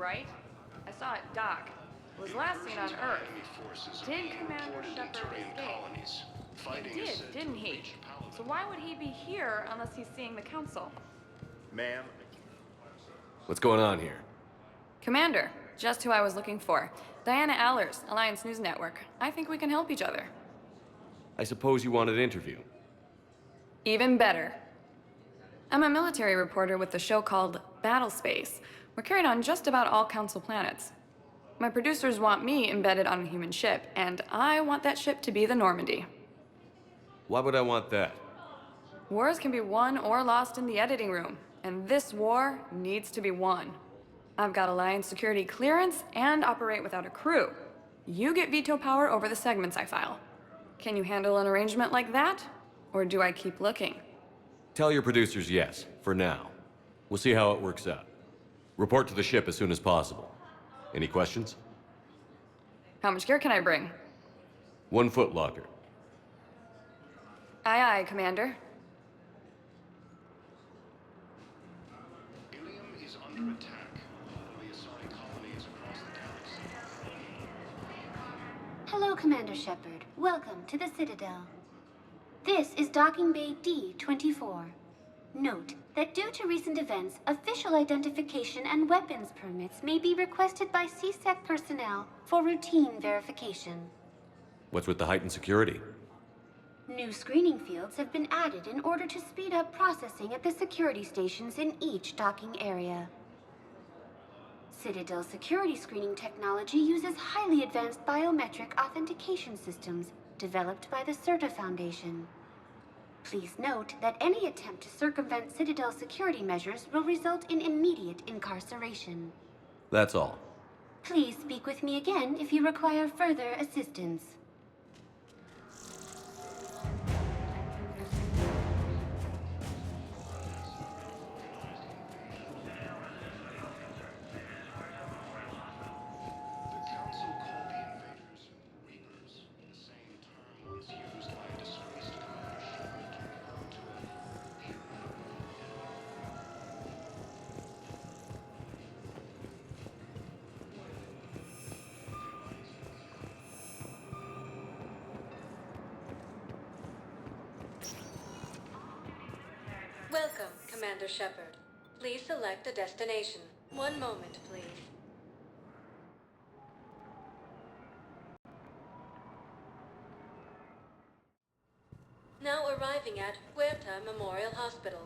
right? I saw it dock. It was last seen on Earth. Did Commander Shepard escape? He did, didn't he? So why would he be here unless he's seeing the Council? Ma'am? What's going on here? Commander, just who I was looking for. Diana Allers, Alliance News Network. I think we can help each other. I suppose you want an interview. Even better. I'm a military reporter with the show called Battle Space. We're carried on just about all Council planets. My producers want me embedded on a human ship, and I want that ship to be the Normandy. Why would I want that? Wars can be won or lost in the editing room, and this war needs to be won. I've got Alliance security clearance and operate without a crew. You get veto power over the segments I file. Can you handle an arrangement like that? Or do I keep looking? Tell your producers yes, for now. We'll see how it works out. Report to the ship as soon as possible. Any questions? How much gear can I bring? 1 foot locker. Aye, aye, Commander. Ilium is under attack. We assign colonies across the galaxy. Hello, Commander Shepard. Welcome to the Citadel. This is Docking Bay D-24. Note that due to recent events, official identification and weapons permits may be requested by CSEC personnel for routine verification. What's with the heightened security? New screening fields have been added in order to speed up processing at the security stations in each docking area. Citadel security screening technology uses highly advanced biometric authentication systems developed by the CERTA Foundation. Please note that any attempt to circumvent Citadel security measures will result in immediate incarceration. That's all. Please speak with me again if you require further assistance. The Council called the invaders Reapers, the same term once used by a disgraced Commander Shepard to refer to a hero. Welcome, Commander Shepard. Please select a destination. One moment, please. Now arriving at Huerta Memorial Hospital.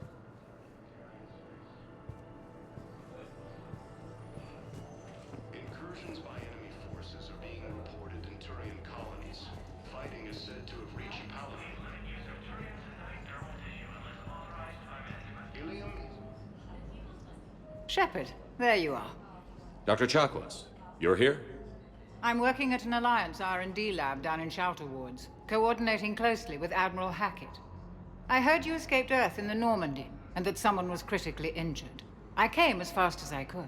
Incursions by enemy forces are being reported in Turian colonies. Fighting is said to have reached Paladin. Ilium Shepard, there you are. Dr. Chakwas, you're here? I'm working at an Alliance R&D lab down in Shelter Wards, coordinating closely with Admiral Hackett. I heard you escaped Earth in the Normandy, and that someone was critically injured. I came as fast as I could.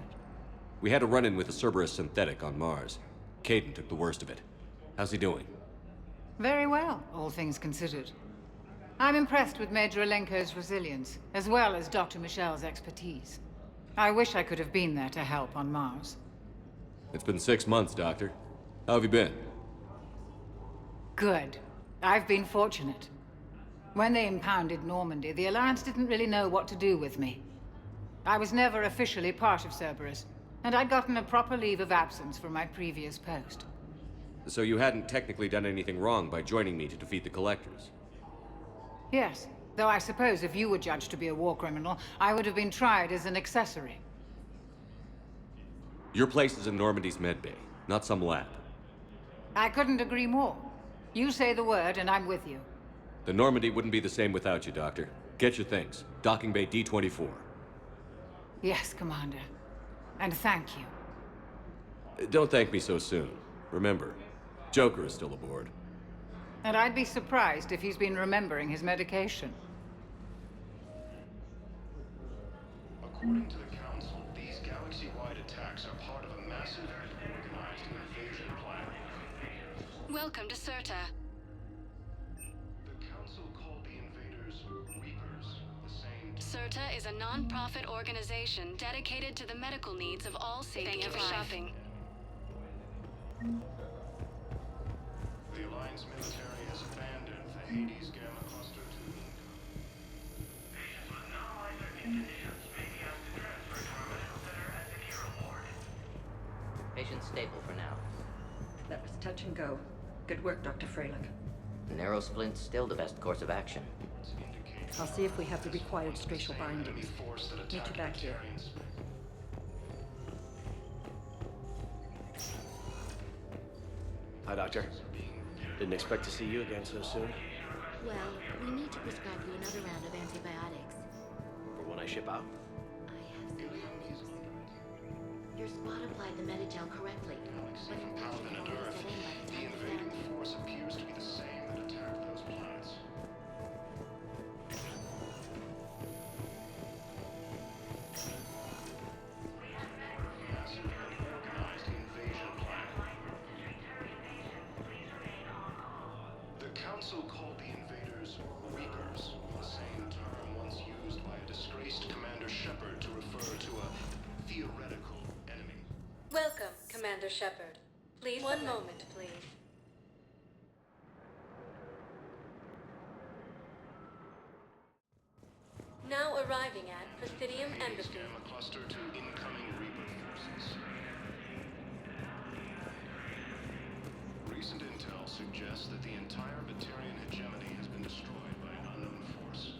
We had a run-in with a Cerberus synthetic on Mars. Caden took the worst of it. How's he doing? Very well, all things considered. I'm impressed with Major Alenko's resilience, as well as Dr. Michel's expertise. I wish I could have been there to help on Mars. It's been 6 months, Doctor. How have you been? Good. I've been fortunate. When they impounded Normandy, the Alliance didn't really know what to do with me. I was never officially part of Cerberus, and I'd gotten a proper leave of absence from my previous post. So you hadn't technically done anything wrong by joining me to defeat the Collectors? Yes, though I suppose if you were judged to be a war criminal, I would have been tried as an accessory. Your place is in Normandy's medbay, not some lab. I couldn't agree more. You say the word, and I'm with you. The Normandy wouldn't be the same without you, Doctor. Get your things. Docking Bay D-24. Yes, Commander. And thank you. Don't thank me so soon. Remember, Joker is still aboard. And I'd be surprised if he's been remembering his medication. According to the Council, these galaxy-wide attacks are part of a massive and organized invasion plan. Welcome to CERTA. The Council called the invaders Reapers, the same CERTA is a non-profit organization dedicated to the medical needs of all safety. Thank you for shopping. The Alliance military has abandoned the Hades Gamma Cluster 2. Patients with non-life-threatening conditions may be asked to transfer to our medical center at the Hero Ward. Patient stable for now. That was touch and go. Good work, Dr. Freilich. Narrow splint's still the best course of action. I'll see if we have the required spatial bindings. Meet you back here. Hi, Doctor. Didn't expect to see you again so soon. Well, we need to prescribe you another round of antibiotics. For when I ship out? I have some problems. Your squad applied the Medigel correctly, but infection Paladin and only Earth, set in by the the time we invading found you. force appears to be the same that attacked those planets. Massive and organized invasion plan. The Council called the invaders Reapers, the same term once used by a disgraced Commander Shepard to refer to a theoretical enemy. Welcome, Commander Shepard. Please, one moment, please. Now arriving at Presidium Hades Embassy. Gamma Cluster to incoming Reaper forces. Recent intel suggests that the entire Batarian hegemony has been destroyed by an unknown force.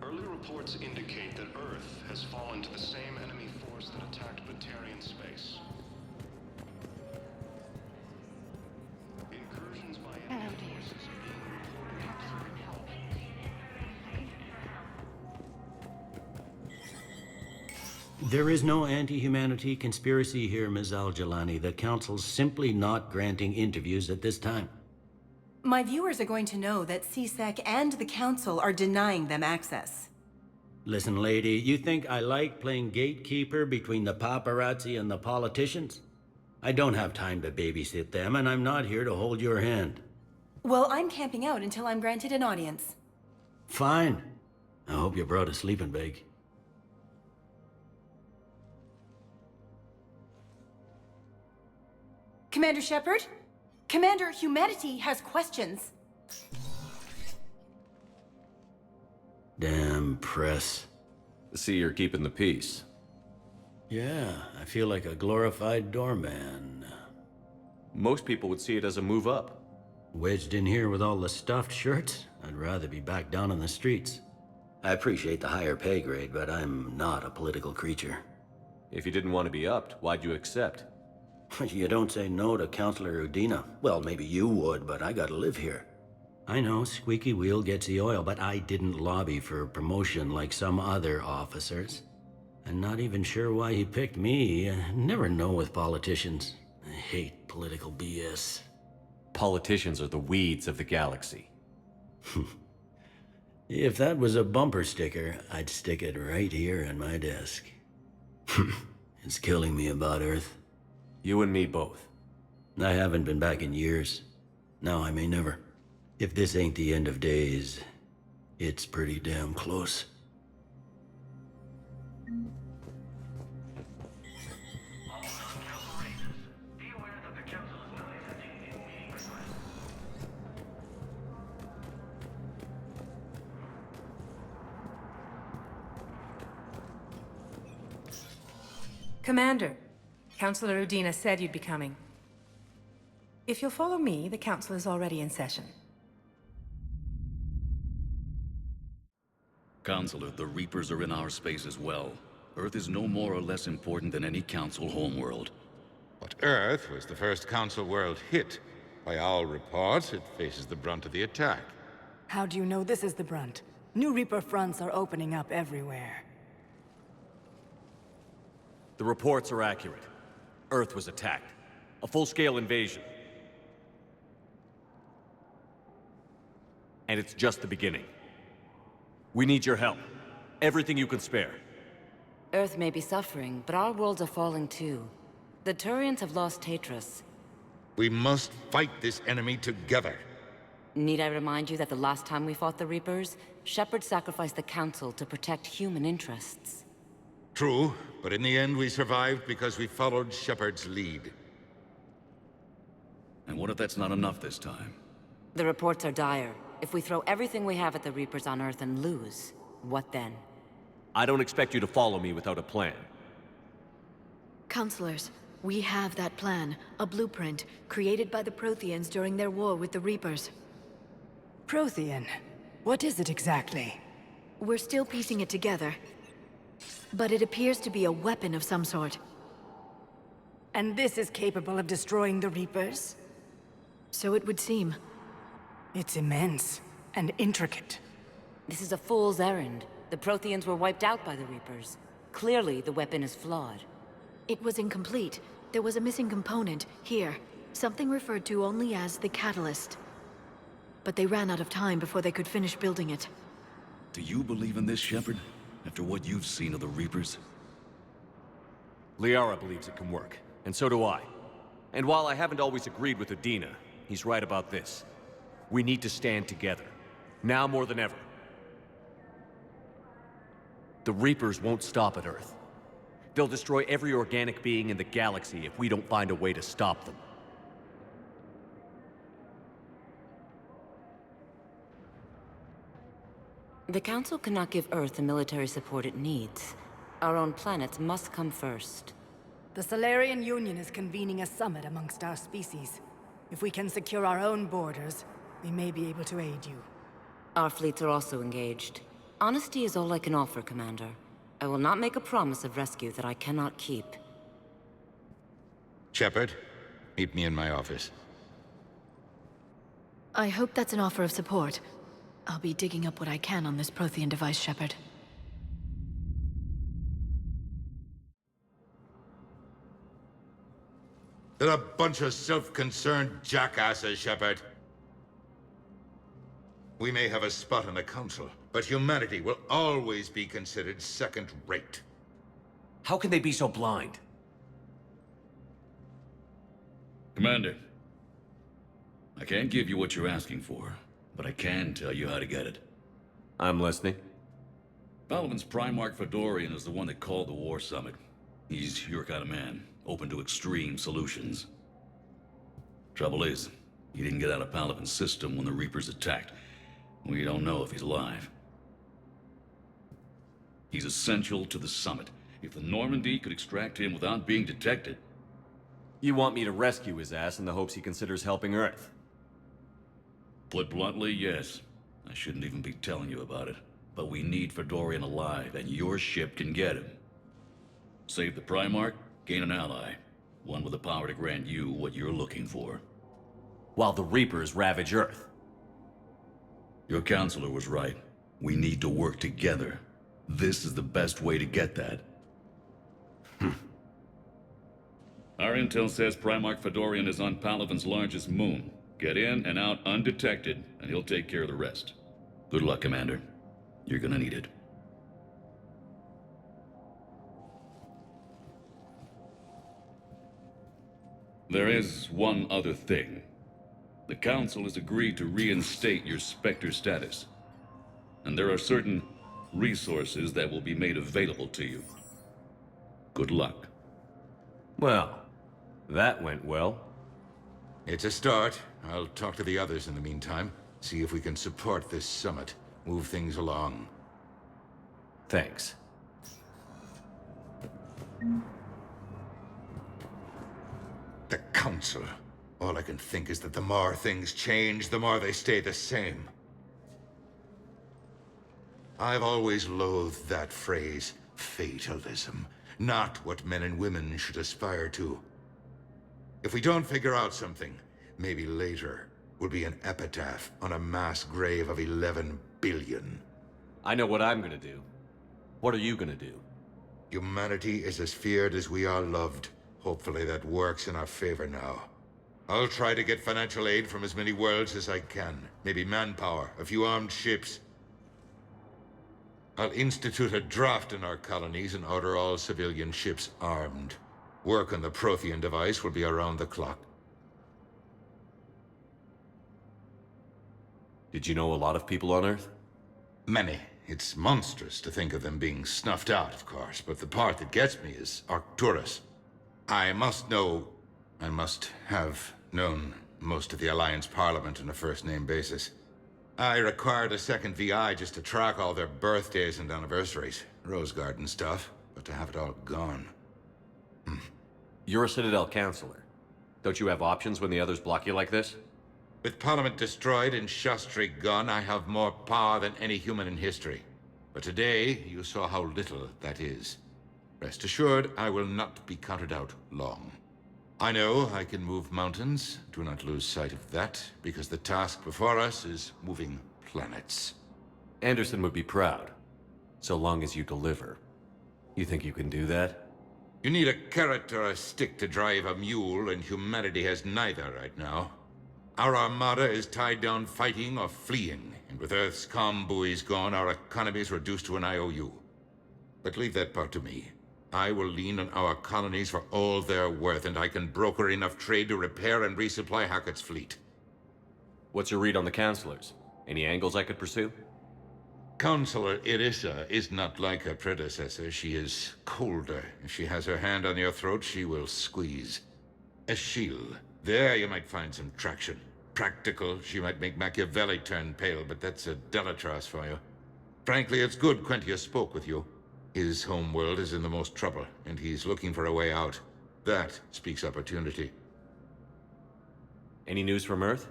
Early reports indicate that Earth has fallen to the same enemy force that attacked Batarian space. Incursions by enemy forces are being reported through. There is no anti-humanity conspiracy here, Ms. Al-Jalani. The Council's simply not granting interviews at this time. My viewers are going to know that CSEC and the Council are denying them access. Listen, lady, you think I like playing gatekeeper between the paparazzi and the politicians? I don't have time to babysit them, and I'm not here to hold your hand. Well, I'm camping out until I'm granted an audience. Fine. I hope you brought a sleeping bag. Commander Shepard? Commander, humanity has questions. Damn press. See, you're keeping the peace. Yeah, I feel like a glorified doorman. Most people would see it as a move up. Wedged in here with all the stuffed shirts, I'd rather be back down on the streets. I appreciate the higher pay grade, but I'm not a political creature. If you didn't want to be upped, why'd you accept? You don't say no to Counselor Udina. Well, maybe you would, but I gotta live here. I know, squeaky wheel gets the oil, but I didn't lobby for promotion like some other officers. I'm not even sure why he picked me. I never know with politicians. I hate political BS. Politicians are the weeds of the galaxy. If that was a bumper sticker, I'd stick it right here in my desk. It's killing me about Earth. You and me both. I haven't been back in years. Now I may never. If this ain't the end of days, it's pretty damn close. All non-council rangers, be aware that the council is not entertaining any meeting requests. Commander, Councilor Udina said you'd be coming. If you'll follow me, the council is already in session. Counselor, the Reapers are in our space as well. Earth is no more or less important than any Council homeworld. But Earth was the first Council world hit. By all reports, it faces the brunt of the attack. How do you know this is the brunt? New Reaper fronts are opening up everywhere. The reports are accurate. Earth was attacked. A full-scale invasion. And it's just the beginning. We need your help. Everything you can spare. Earth may be suffering, but our worlds are falling too. The Turians have lost Tatris. We must fight this enemy together. Need I remind you that the last time we fought the Reapers, Shepard sacrificed the Council to protect human interests? True, but in the end we survived because we followed Shepard's lead. And what if that's not enough this time? The reports are dire. If we throw everything we have at the Reapers on Earth and lose, what then? I don't expect you to follow me without a plan. Counselors, we have that plan, a blueprint, created by the Protheans during their war with the Reapers. Prothean? What is it exactly? We're still piecing it together. But it appears to be a weapon of some sort. And this is capable of destroying the Reapers? So it would seem. It's immense and intricate. This is a fool's errand. The Protheans were wiped out by the Reapers. Clearly, the weapon is flawed. It was incomplete. There was a missing component, here. Something referred to only as the catalyst. But they ran out of time before they could finish building it. Do you believe in this, Shepard? After what you've seen of the Reapers? Liara believes it can work, and so do I. And while I haven't always agreed with Udina, he's right about this. We need to stand together. Now more than ever. The Reapers won't stop at Earth. They'll destroy every organic being in the galaxy if we don't find a way to stop them. The Council cannot give Earth the military support it needs. Our own planets must come first. The Solarian Union is convening a summit amongst our species. If we can secure our own borders, we may be able to aid you. Our fleets are also engaged. Honesty is all I can offer, Commander. I will not make a promise of rescue that I cannot keep. Shepard, meet me in my office. I hope that's an offer of support. I'll be digging up what I can on this Prothean device, Shepard. They're a bunch of self-concerned jackasses, Shepard. We may have a spot on the Council, but humanity will always be considered second-rate. How can they be so blind? Commander, I can't give you what you're asking for, but I can tell you how to get it. I'm listening. Palaven's Primarch Fedorian is the one that called the War Summit. He's your kind of man, open to extreme solutions. Trouble is, he didn't get out of Palaven's system when the Reapers attacked. We don't know if he's alive. He's essential to the summit. If the Normandy could extract him without being detected... You want me to rescue his ass in the hopes he considers helping Earth? Put bluntly, yes. I shouldn't even be telling you about it. But we need Fedorian alive, and your ship can get him. Save the Primarch, gain an ally. One with the power to grant you what you're looking for. While the Reapers ravage Earth. Your counselor was right. We need to work together. This is the best way to get that. Our intel says Primarch Fedorian is on Palaven's largest moon. Get in and out undetected, and he'll take care of the rest. Good luck, Commander. You're gonna need it. There is one other thing. The Council has agreed to reinstate your Spectre status. And there are certain resources that will be made available to you. Good luck. Well, that went well. It's a start. I'll talk to the others in the meantime. See if we can support this summit. Move things along. Thanks. The Council. All I can think is that the more things change, the more they stay the same. I've always loathed that phrase, fatalism. Not what men and women should aspire to. If we don't figure out something, maybe later will be an epitaph on a mass grave of 11 billion. I know what I'm gonna do. What are you gonna do? Humanity is as feared as we are loved. Hopefully that works in our favor now. I'll try to get financial aid from as many worlds as I can. Maybe manpower, a few armed ships. I'll institute a draft in our colonies and order all civilian ships armed. Work on the Prothean device will be around the clock. Did you know a lot of people on Earth? Many. It's monstrous to think of them being snuffed out, of course, but the part that gets me is Arcturus. I must have known most of the Alliance Parliament on a first-name basis. I required a second VI just to track all their birthdays and anniversaries. Rose Garden stuff, but to have it all gone. You're a Citadel counselor. Don't you have options when the others block you like this? With Parliament destroyed and Shastri gone, I have more power than any human in history. But today, you saw how little that is. Rest assured, I will not be counted out long. I know I can move mountains. Do not lose sight of that, because the task before us is moving planets. Anderson would be proud, so long as you deliver. You think you can do that? You need a carrot or a stick to drive a mule, and humanity has neither right now. Our armada is tied down fighting or fleeing, and with Earth's comm buoys gone, our economy is reduced to an IOU. But leave that part to me. I will lean on our colonies for all they're worth, and I can broker enough trade to repair and resupply Hackett's fleet. What's your read on the counselors? Any angles I could pursue? Counselor Irissa is not like her predecessor. She is colder. If she has her hand on your throat, she will squeeze. Eschil. There you might find some traction. Practical, she might make Machiavelli turn pale, but that's a Delatras for you. Frankly, it's good Quentius spoke with you. His home world is in the most trouble, and he's looking for a way out. That speaks opportunity. Any news from Earth?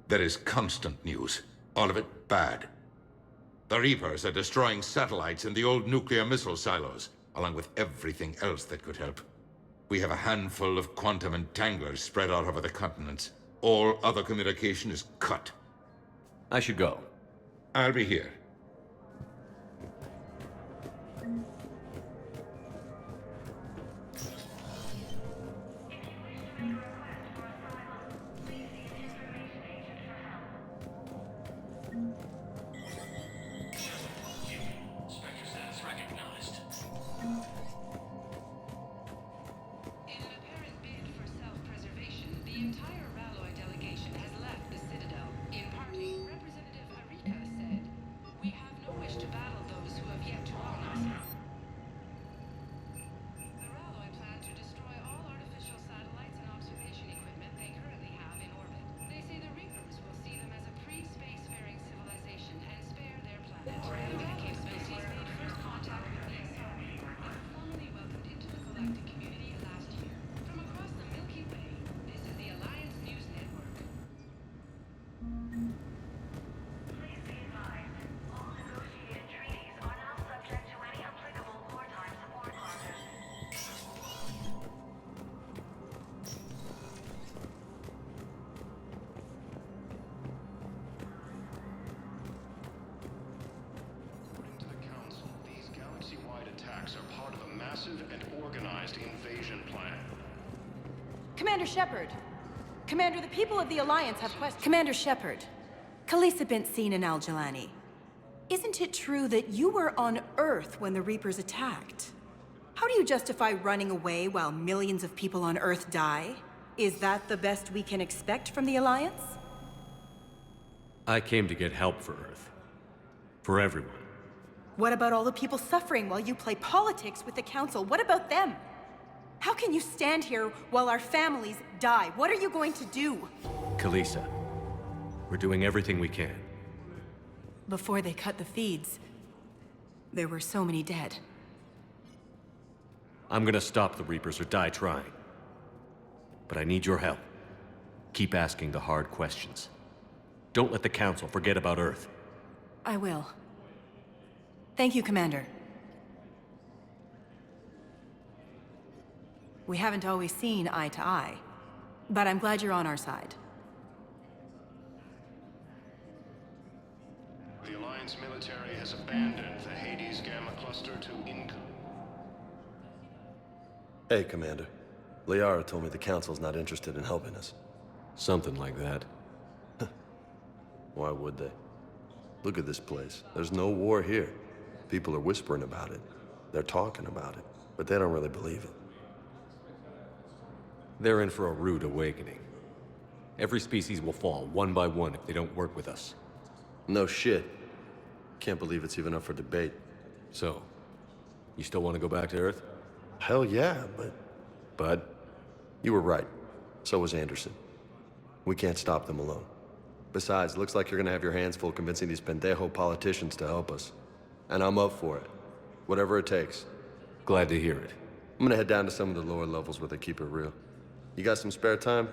There is constant news. All of it bad. The Reapers are destroying satellites and the old nuclear missile silos, along with everything else that could help. We have a handful of quantum entanglers spread out over the continents. All other communication is cut. I should go. I'll be here. Commander Shepard! Commander, the people of the Alliance have questions. Commander Shepard, Khalisah bint Sin and Al-Jalani. Isn't it true that you were on Earth when the Reapers attacked? How do you justify running away while millions of people on Earth die? Is that the best we can expect from the Alliance? I came to get help for Earth. For everyone. What about all the people suffering while you play politics with the Council? What about them? How can you stand here while our families die? What are you going to do? Khalisah, we're doing everything we can. Before they cut the feeds, there were so many dead. I'm gonna stop the Reapers or die trying. But I need your help. Keep asking the hard questions. Don't let the Council forget about Earth. I will. Thank you, Commander. We haven't always seen eye to eye, but I'm glad you're on our side. The Alliance military has abandoned the Hades Gamma cluster to income. Hey, Commander. Liara told me the Council's not interested in helping us. Something like that. Why would they? Look at this place. There's no war here. People are whispering about it. They're talking about it, but they don't really believe it. They're in for a rude awakening. Every species will fall one by one if they don't work with us. No shit. Can't believe it's even up for debate. So, you still want to go back to Earth? Hell yeah, but... But? You were right. So was Anderson. We can't stop them alone. Besides, looks like you're gonna have your hands full convincing these pendejo politicians to help us. And I'm up for it. Whatever it takes. Glad to hear it. I'm gonna head down to some of the lower levels where they keep it real. You got some spare time?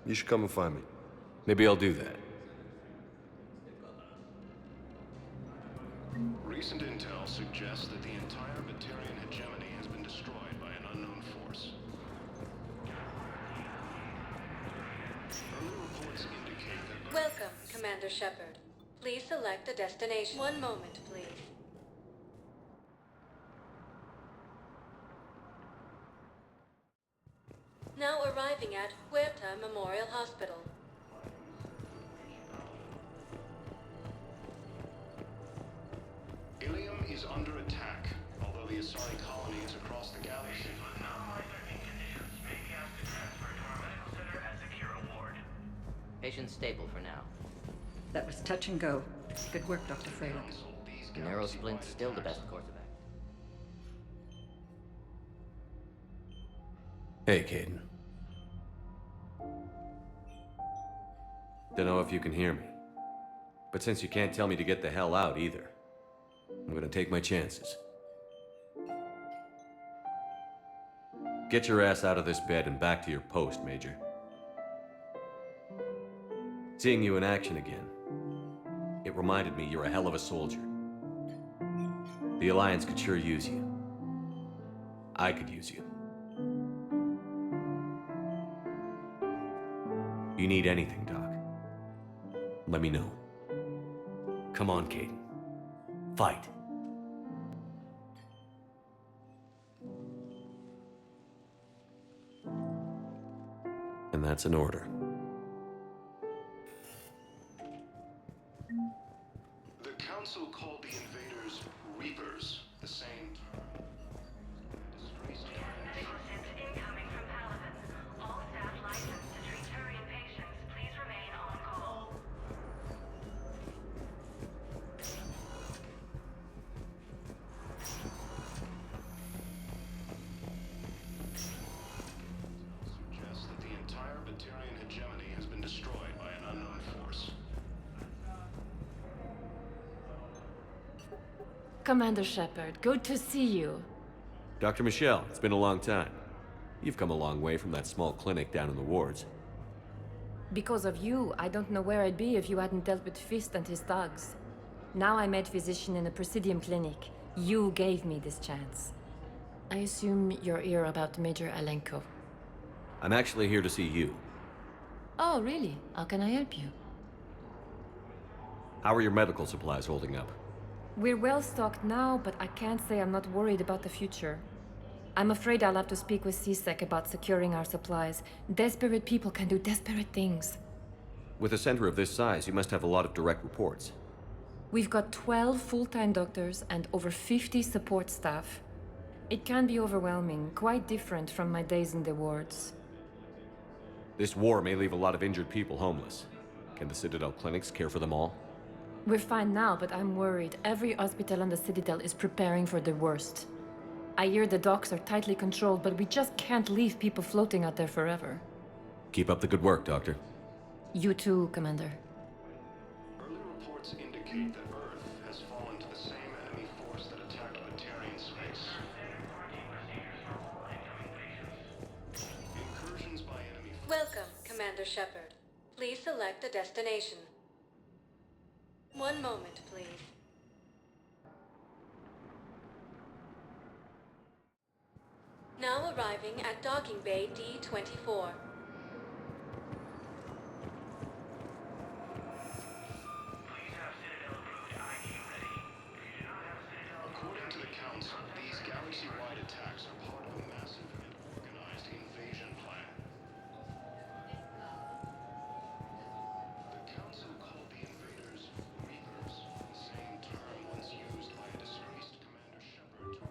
You should come and find me. Maybe I'll do that. Recent intel suggests that the entire Batarian hegemony has been destroyed by an unknown force. Early reports indicate that... Welcome, Commander Shepard. Please select a destination. One moment, please. Now arriving at Huerta Memorial Hospital. Ilium is under attack, although the Asari colonies across the galaxy... Patient stable for now. That was touch and go. Good work, Dr. Freyland. Narrow splint's still the best course of action. Hey, Caden. Don't know if you can hear me. But since you can't tell me to get the hell out either, I'm gonna take my chances. Get your ass out of this bed and back to your post, Major. Seeing you in action again, it reminded me you're a hell of a soldier. The Alliance could sure use you. I could use you. You need anything, Doc, let me know. Come on, Caden. Fight. And that's an order. The Council called the invaders Reapers, the same term. Incoming from Paladin. All staff licensed to treat Turian patients, please remain on call. Suggests that the entire Batarian hegemony has been destroyed by an unknown force. Commander Shepard, good to see you. Dr. Michelle, it's been a long time. You've come a long way from that small clinic down in the wards. Because of you, I don't know where I'd be if you hadn't dealt with Fist and his thugs. Now I'm head physician in a Presidium clinic. You gave me this chance. I assume you're here about Major Alenko. I'm actually here to see you. Oh, really? How can I help you? How are your medical supplies holding up? We're well stocked now, but I can't say I'm not worried about the future. I'm afraid I'll have to speak with CSEC about securing our supplies. Desperate people can do desperate things. With a center of this size, you must have a lot of direct reports. We've got 12 full-time doctors and over 50 support staff. It can be overwhelming, quite different from my days in the wards. This war may leave a lot of injured people homeless. Can the Citadel clinics care for them all? We're fine now, but I'm worried. Every hospital on the Citadel is preparing for the worst. I hear the docks are tightly controlled, but we just can't leave people floating out there forever. Keep up the good work, Doctor. You too, Commander. Early reports indicate that Earth has fallen to the same enemy force that attacked Batarian space. Incursions by enemy... Welcome, Commander Shepard. Please select a destination. One moment, please. Now arriving at Docking Bay D-24. According to the Council, these galaxy-wide attacks are part of a massive and organized invasion plan. The Council called the invaders Reapers, the same term once used by a disgraced Commander Shepard to...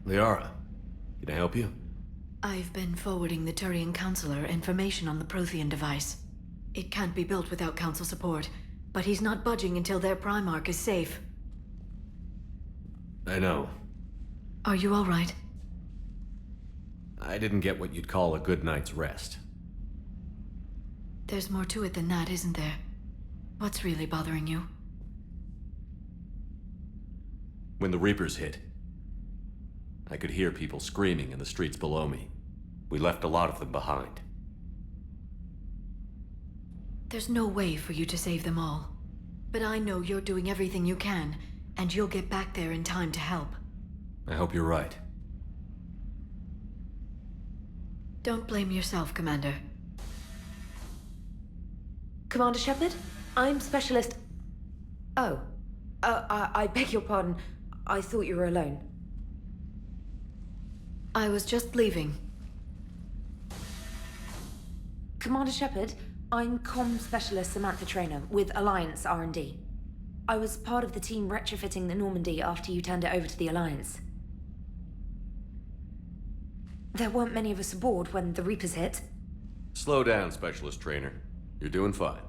Liara, can I help you? I've been forwarding the Turian Counselor information on the Prothean device. It can't be built without Council support, but he's not budging until their Primarch is safe. I know. Are you all right? I didn't get what you'd call a good night's rest. There's more to it than that, isn't there? What's really bothering you? When the Reapers hit, I could hear people screaming in the streets below me. We left a lot of them behind. There's no way for you to save them all. But I know you're doing everything you can, and you'll get back there in time to help. I hope you're right. Don't blame yourself, Commander. Commander Shepard? I'm Specialist... Oh. I beg your pardon. I thought you were alone. I was just leaving. Commander Shepard, I'm Comm Specialist Samantha Traynor with Alliance R&D. I was part of the team retrofitting the Normandy after you turned it over to the Alliance. There weren't many of us aboard when the Reapers hit. Slow down, Specialist Trainer. You're doing fine.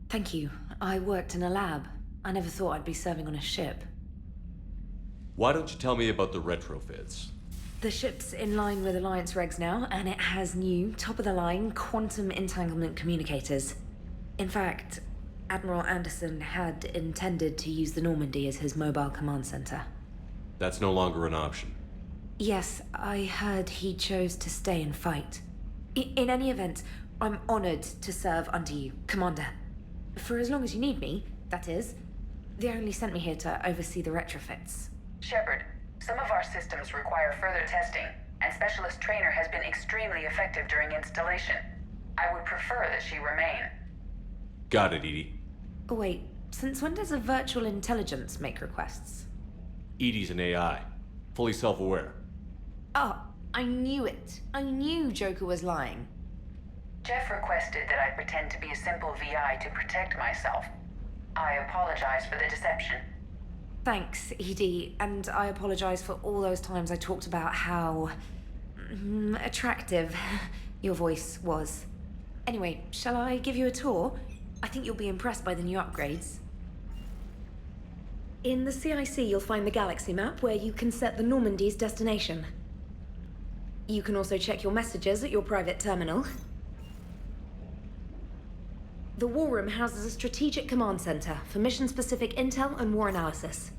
Thank you. I worked in a lab. I never thought I'd be serving on a ship. Why don't you tell me about the retrofits? The ship's in line with Alliance regs now, and it has new, top-of-the-line quantum entanglement communicators. In fact, Admiral Anderson had intended to use the Normandy as his mobile command center. That's no longer an option. Yes, I heard he chose to stay and fight. In any event, I'm honored to serve under you, Commander. For as long as you need me, that is. They only sent me here to oversee the retrofits. Shepard, some of our systems require further testing, and Specialist Trainer has been extremely effective during installation. I would prefer that she remain. Got it, Edie. Oh, wait, since when does a virtual intelligence make requests? Edie's an AI. Fully self-aware. Oh, I knew it. I knew Joker was lying. Jeff requested that I pretend to be a simple VI to protect myself. I apologize for the deception. Thanks, Edie, and I apologize for all those times I talked about how... attractive your voice was. Anyway, shall I give you a tour? I think you'll be impressed by the new upgrades. In the CIC, you'll find the galaxy map where you can set the Normandy's destination. You can also check your messages at your private terminal. The War Room houses a strategic command center for mission-specific intel and war analysis.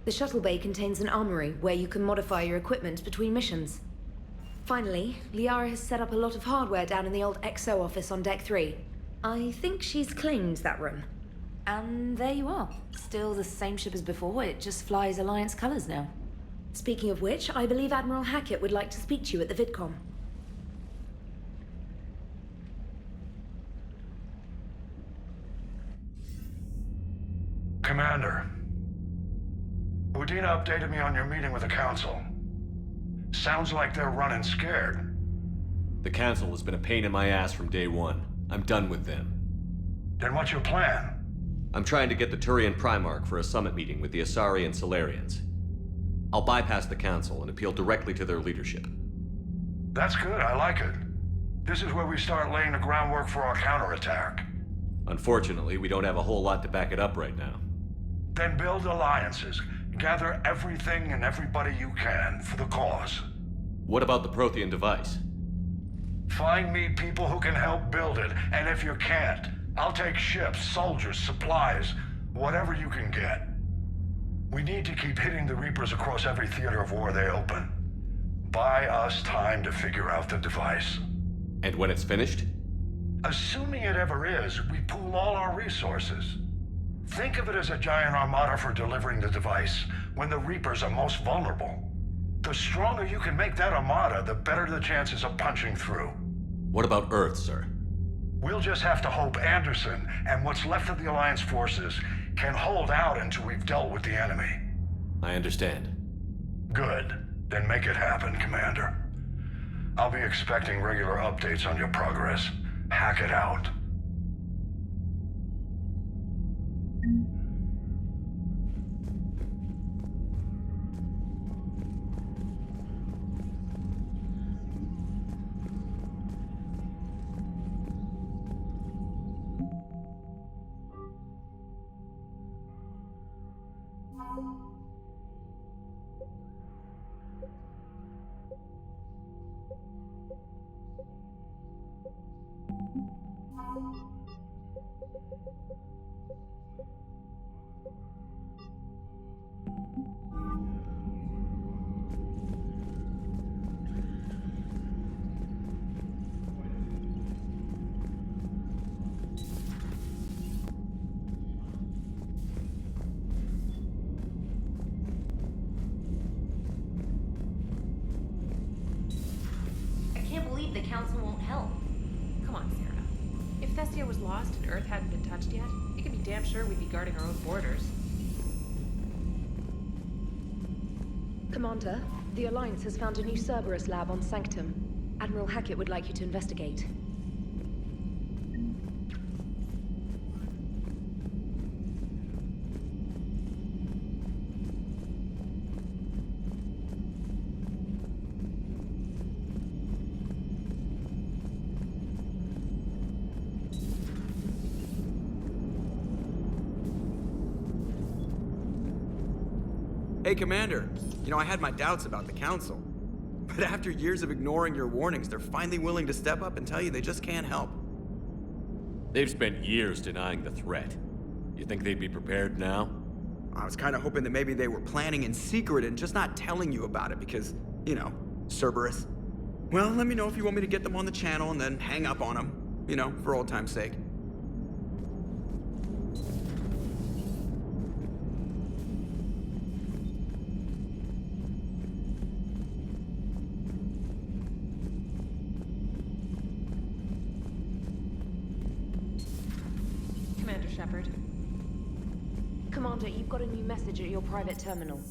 The shuttle bay contains an armory where you can modify your equipment between missions. Finally, Liara has set up a lot of hardware down in the old XO office on Deck 3. I think she's claimed that room. And there you are. Still the same ship as before, it just flies Alliance colors now. Speaking of which, I believe Admiral Hackett would like to speak to you at the VidCom. Commander, Udina updated me on your meeting with the Council. Sounds like they're running scared. The Council has been a pain in my ass from day one. I'm done with them. Then what's your plan? I'm trying to get the Turian Primarch for a summit meeting with the Asari and Solarians. I'll bypass the Council and appeal directly to their leadership. That's good, I like it. This is where we start laying the groundwork for our counterattack. Unfortunately, we don't have a whole lot to back it up right now. Then build alliances. Gather everything and everybody you can for the cause. What about the Prothean device? Find me people who can help build it, and if you can't, I'll take ships, soldiers, supplies, whatever you can get. We need to keep hitting the Reapers across every theater of war they open. Buy us time to figure out the device. And when it's finished? Assuming it ever is, we pool all our resources. Think of it as a giant armada for delivering the device when the Reapers are most vulnerable. The stronger you can make that armada, the better the chances of punching through. What about Earth, sir? We'll just have to hope Anderson and what's left of the Alliance forces can hold out until we've dealt with the enemy. I understand. Good. Then make it happen, Commander. I'll be expecting regular updates on your progress. Hack it out. The Council won't help. Come on, Sarah. If Thessia was lost and Earth hadn't been touched yet, you can be damn sure we'd be guarding our own borders. Commander, the Alliance has found a new Cerberus lab on Sanctum. Admiral Hackett would like you to investigate. Hey, Commander. You know, I had my doubts about the Council. But after years of ignoring your warnings, they're finally willing to step up and tell you they just can't help. They've spent years denying the threat. You think they'd be prepared now? I was kind of hoping that maybe they were planning in secret and just not telling you about it because, you know, Cerberus. Well, let me know if you want me to get them on the channel and then hang up on them. You know, for old time's sake. Commander Shepard. Commander, you've got a new message at your private terminal.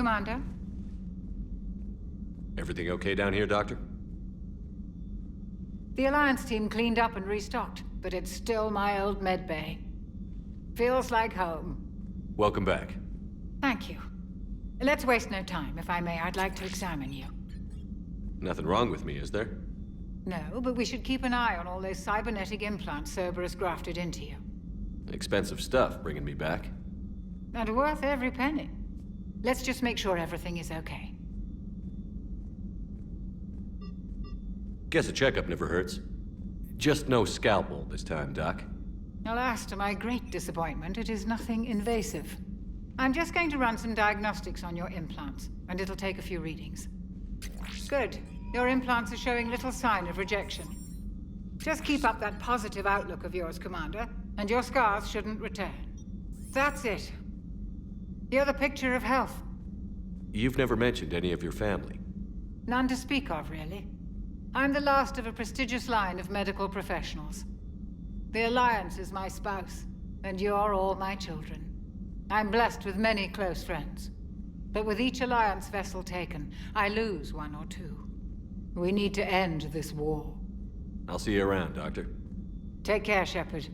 Commander? Everything okay down here, Doctor? The Alliance team cleaned up and restocked, but it's still my old medbay. Feels like home. Welcome back. Thank you. Let's waste no time. If I may, I'd like to examine you. Nothing wrong with me, is there? No, but we should keep an eye on all those cybernetic implants Cerberus grafted into you. Expensive stuff bringing me back. And worth every penny. Let's just make sure everything is okay. Guess a checkup never hurts. Just no scalpel this time, Doc. Alas, to my great disappointment, it is nothing invasive. I'm just going to run some diagnostics on your implants, and it'll take a few readings. Good. Your implants are showing little sign of rejection. Just keep up that positive outlook of yours, Commander, and your scars shouldn't return. That's it. You're the picture of health. You've never mentioned any of your family. None to speak of, really. I'm the last of a prestigious line of medical professionals. The Alliance is my spouse, and you're all my children. I'm blessed with many close friends. But with each Alliance vessel taken, I lose one or two. We need to end this war. I'll see you around, Doctor. Take care, Shepard.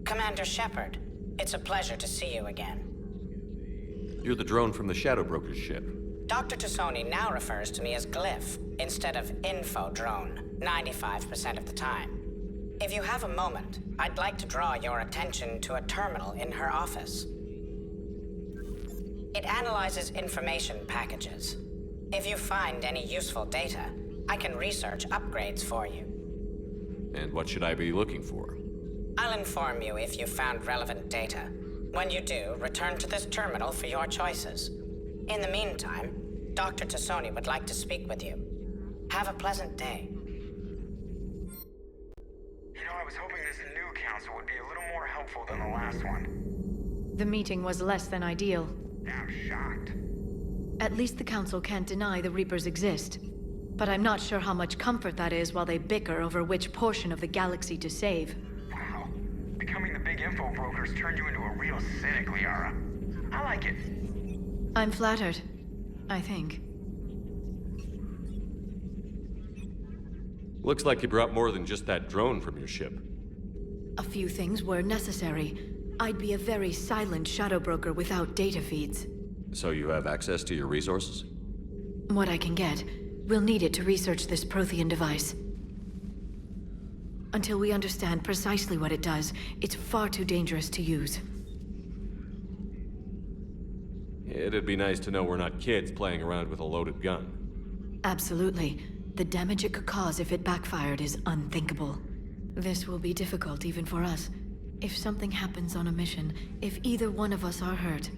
Commander Shepard, it's a pleasure to see you again. You're the drone from the Shadow Broker's ship. Dr. Tassoni now refers to me as Glyph instead of Info Drone, 95% of the time. If you have a moment, I'd like to draw your attention to a terminal in her office. It analyzes information packages. If you find any useful data, I can research upgrades for you. And what should I be looking for? I'll inform you if you've found relevant data. When you do, return to this terminal for your choices. In the meantime, Dr. Tassoni would like to speak with you. Have a pleasant day. You know, I was hoping this new council would be a little more helpful than the last one. The meeting was less than ideal. I'm shocked. At least the council can't deny the Reapers exist. But I'm not sure how much comfort that is while they bicker over which portion of the galaxy to save. Wow. Becoming the big info brokers turned you into a real cynic, Liara. I like it. I'm flattered. I think. Looks like you brought more than just that drone from your ship. A few things were necessary. I'd be a very silent shadow broker without data feeds. So you have access to your resources? What I can get. We'll need it to research this Prothean device. Until we understand precisely what it does, it's far too dangerous to use. It'd be nice to know we're not kids playing around with a loaded gun. Absolutely. The damage it could cause if it backfired is unthinkable. This will be difficult even for us. If something happens on a mission, if either one of us are hurt,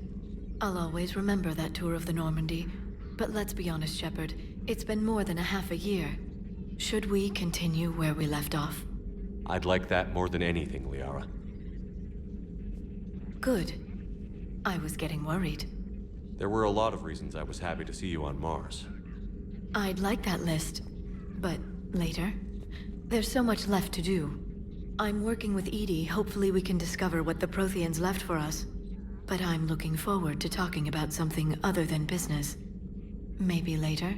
I'll always remember that tour of the Normandy. But let's be honest, Shepard. It's been more than a half a year. Should we continue where we left off? I'd like that more than anything, Liara. Good. I was getting worried. There were a lot of reasons I was happy to see you on Mars. I'd like that list. But later? There's so much left to do. I'm working with Edie. Hopefully we can discover what the Protheans left for us. But I'm looking forward to talking about something other than business. Maybe later?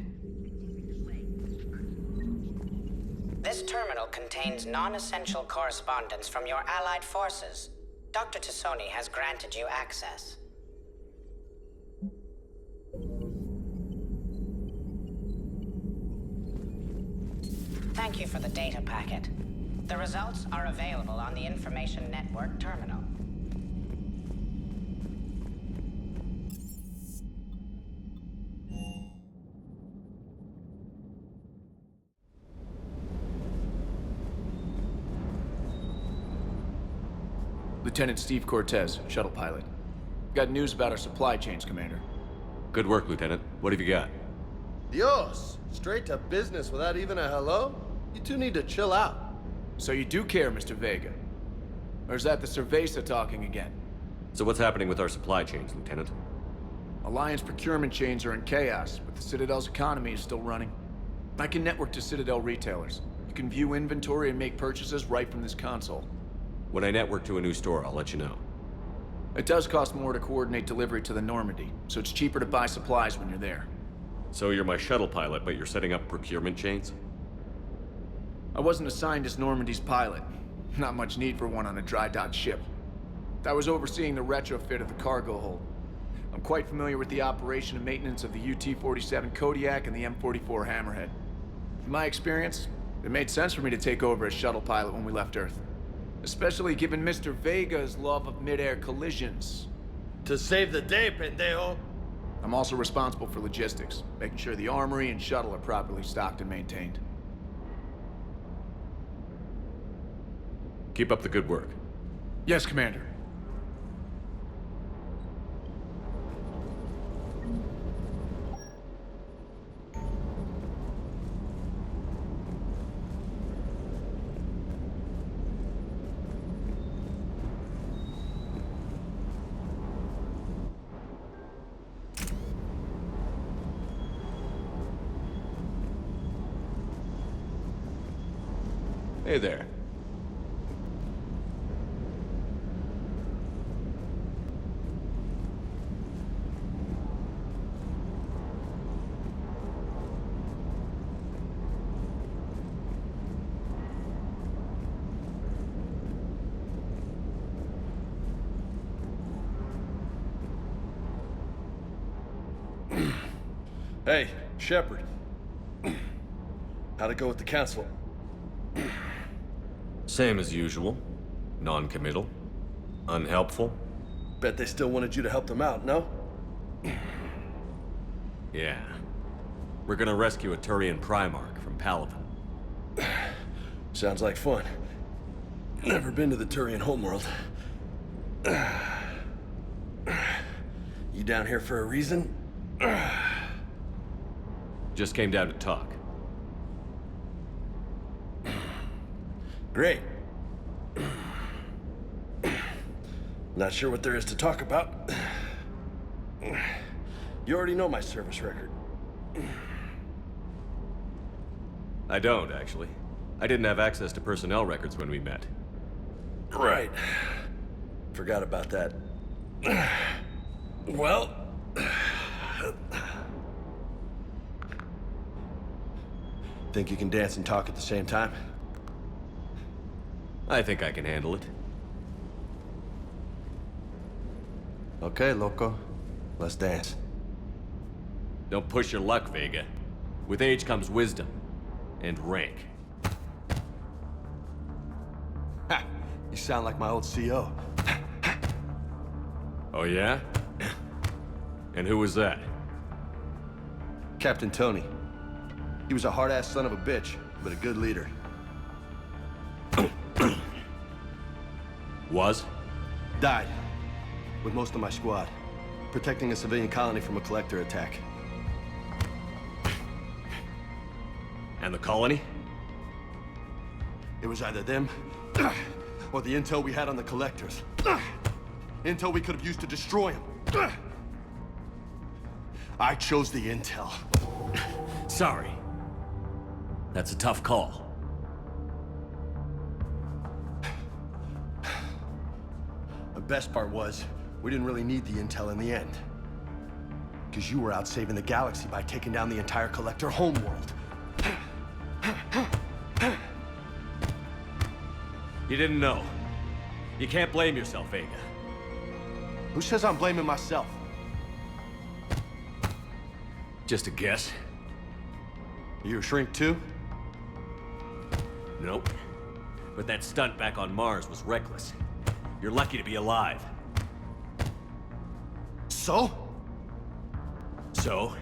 This terminal contains non-essential correspondence from your allied forces. Dr. Tassoni has granted you access. Thank you for the data packet. The results are available on the Information Network terminal. Lieutenant Steve Cortez, shuttle pilot. Got news about our supply chains, Commander. Good work, Lieutenant. What have you got? Dios! Straight to business without even a hello? You two need to chill out. So you do care, Mr. Vega? Or is that the Cerveza talking again? So what's happening with our supply chains, Lieutenant? Alliance procurement chains are in chaos, but the Citadel's economy is still running. I can network to Citadel retailers. You can view inventory and make purchases right from this console. When I network to a new store, I'll let you know. It does cost more to coordinate delivery to the Normandy, so it's cheaper to buy supplies when you're there. So you're my shuttle pilot, but you're setting up procurement chains? I wasn't assigned as Normandy's pilot. Not much need for one on a dry dock ship. I was overseeing the retrofit of the cargo hold. I'm quite familiar with the operation and maintenance of the UT-47 Kodiak and the M44 Hammerhead. In my experience, it made sense for me to take over as shuttle pilot when we left Earth. Especially given Mr. Vega's love of mid-air collisions. To save the day, pendejo! I'm also responsible for logistics, making sure the armory and shuttle are properly stocked and maintained. Keep up the good work. Yes, Commander. Hey there. Hey, Shepard. How'd it go with the council? Same as usual. Non-committal. Unhelpful. Bet they still wanted you to help them out, no? Yeah. We're gonna rescue a Turian Primarch from Palaven. Sounds like fun. Never been to the Turian homeworld. You down here for a reason? Just came down to talk. Great. Not sure what there is to talk about. You already know my service record. I don't, actually. I didn't have access to personnel records when we met. Right. Forgot about that. Well... Think you can dance and talk at the same time? I think I can handle it. Okay, loco. Let's dance. Don't push your luck, Vega. With age comes wisdom. And rank. Ha! You sound like my old CO. Oh yeah? And who was that? Captain Tony. He was a hard-ass son of a bitch, but a good leader. Was? Died. With most of my squad. Protecting a civilian colony from a collector attack. And the colony? It was either them, or the intel we had on the collectors. Intel we could have used to destroy them. I chose the intel. Sorry. That's a tough call. The best part was, we didn't really need the intel in the end. Because you were out saving the galaxy by taking down the entire collector homeworld. You didn't know. You can't blame yourself, Vega. Who says I'm blaming myself? Just a guess. You a shrink too? Nope. But that stunt back on Mars was reckless. You're lucky to be alive. So? So?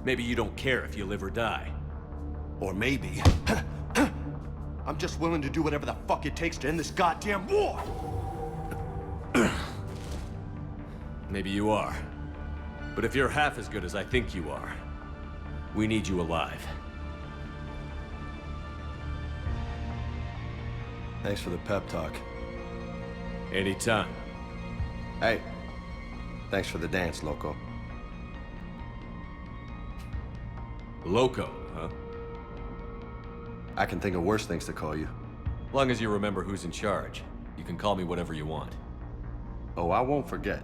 Maybe you don't care if you live or die. Or maybe... I'm just willing to do whatever the fuck it takes to end this goddamn war! Maybe you are. But if you're half as good as I think you are, we need you alive. Thanks for the pep talk. Anytime. Hey, thanks for the dance, Loco. Loco, huh? I can think of worse things to call you. Long as you remember who's in charge, you can call me whatever you want. Oh, I won't forget.